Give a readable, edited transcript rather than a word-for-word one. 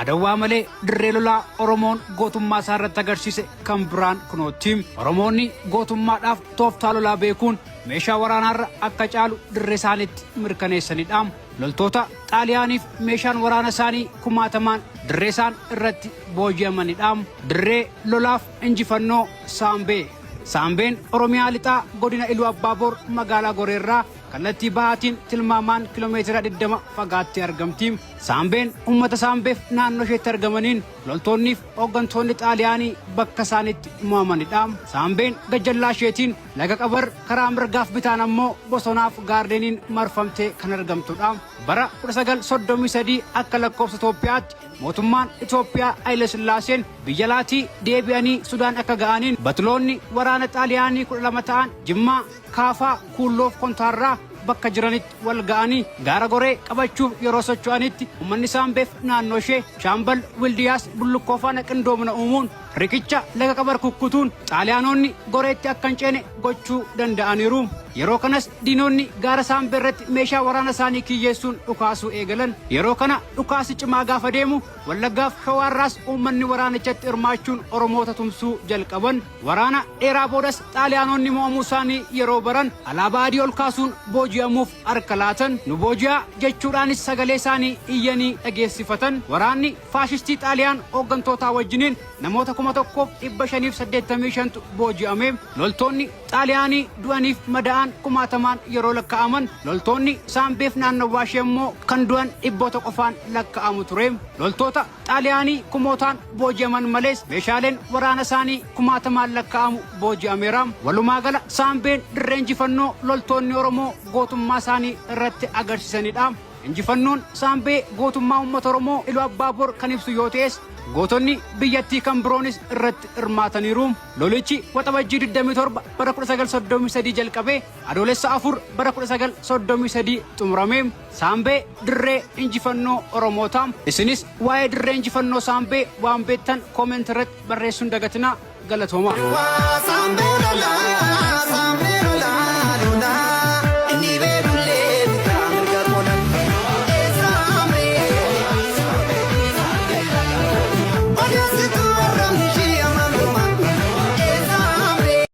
adawaa malee dirree lolaa Oromoon gootummaa isaa irratti agarsiise kan biraan kunootti. Oromoonni gootummaadhaaf tooftaa lolaa beekuun meeshaa waraanaarra akka caalu dirree isaaniitti mirkaneessanidha. Loltoota Xaaliyaaniif meeshaan waraana isaanii kumaatamaan dirree isaan irratti booji'amanidha. Dirree lolaaf injifannoo Saambee. Saambeen Oromiyaa lixaa godina Iluu Abbaaboor magaalaa Goreerraa kallattii bahaatiin tilmaamaan kiiloomeetira 20 fagaattee argamti. Saambeen uummata Saambeef naannoo isheetti argamaniin loltoonniif hooggantoonni Xaaliyaanii bakka isaanitti mo'amanidha. Saambeen gajjallaa isheetiin laga qabar karaa mirgaaf bitaan ammoo bosonaaf gaardeeniin marfamtee kan argamtudha. Bara 1933 akka lakkoofsa Itoophiyaatti mootummaan Itoophiyaa Haile Sillaaseen biyya laatii deebi'anii Sudaan akka ga'aniin batiloonni waraana Xaaliyaanii 12 ta'an Jimmaa, Kaafaa, Kuulloof Kontaarraa bakka jiranitti wal ga'anii gaara Goree qabachuuf yeroo socho'anitti uummanni Saambeef naannoo ishee Shaambal Wildiyaas Bullukkoo faana qindoomina uumuun riqicha laga qabar kukkutuun Xaaliyaanonni Goreetti akka hin ceene gochuu danda'aniiru. Yeroo kanas diinonni gaara Saambee irratti meeshaa waraana isaanii kiyyeessuun dhukaasuu eegalan. Yeroo kana dhukaasi cimaa gaafa deemu Wallaggaaf Shawaarraas uummanni waraanichatti hirmaachuun Oromoota tumsuu jalqaban. Waraana dheeraa boodas Xaaliyaanonni mo'amuu isaanii yeroo baran alaabaa adii ol kaasuun booji'amuuf harka laatan. Nu booji'aa jechuudhaanis sagalee isaanii iyyanii dhageessifatan. Waraanni faashistii Xaaliyaan hooggantootaa wajjiniin namoota 1585 booji'ame. Loltoonni Xaaliyaanii du'aniif madaa'an kumaatamaan yeroo lakkaa'aman, loltoonni Saambeef naannawaa ishee immoo kan du'an dhibboota qofaan lakkaa'amu ture. Loltoota Xaaliyaanii kumootaan booji'aman malees meeshaaleen waraana isaanii kumaatamaan lakkaa'amu booji'ameera. Walumaa gala Saambeen dirree injifannoo loltoonni Oromoo gootummaa isaanii irratti agarsiisanidha. Injifannoon Saambee gootummaa uummata Oromoo Iluu Abbaaboor kan ibsu yoo ta'es gootonni biyyattii kan biroonis irratti hirmaataniiru. Lolichi waxabajjii 27 bara 1933 jalqabee adoolessa 4 bara 1933 xumurame. Saambee dirree injifannoo Oromoota. Isinis waa'ee dirree injifannoo Saambee waan beektan kooment irratti barreessuun dagatinaa. Galatooma.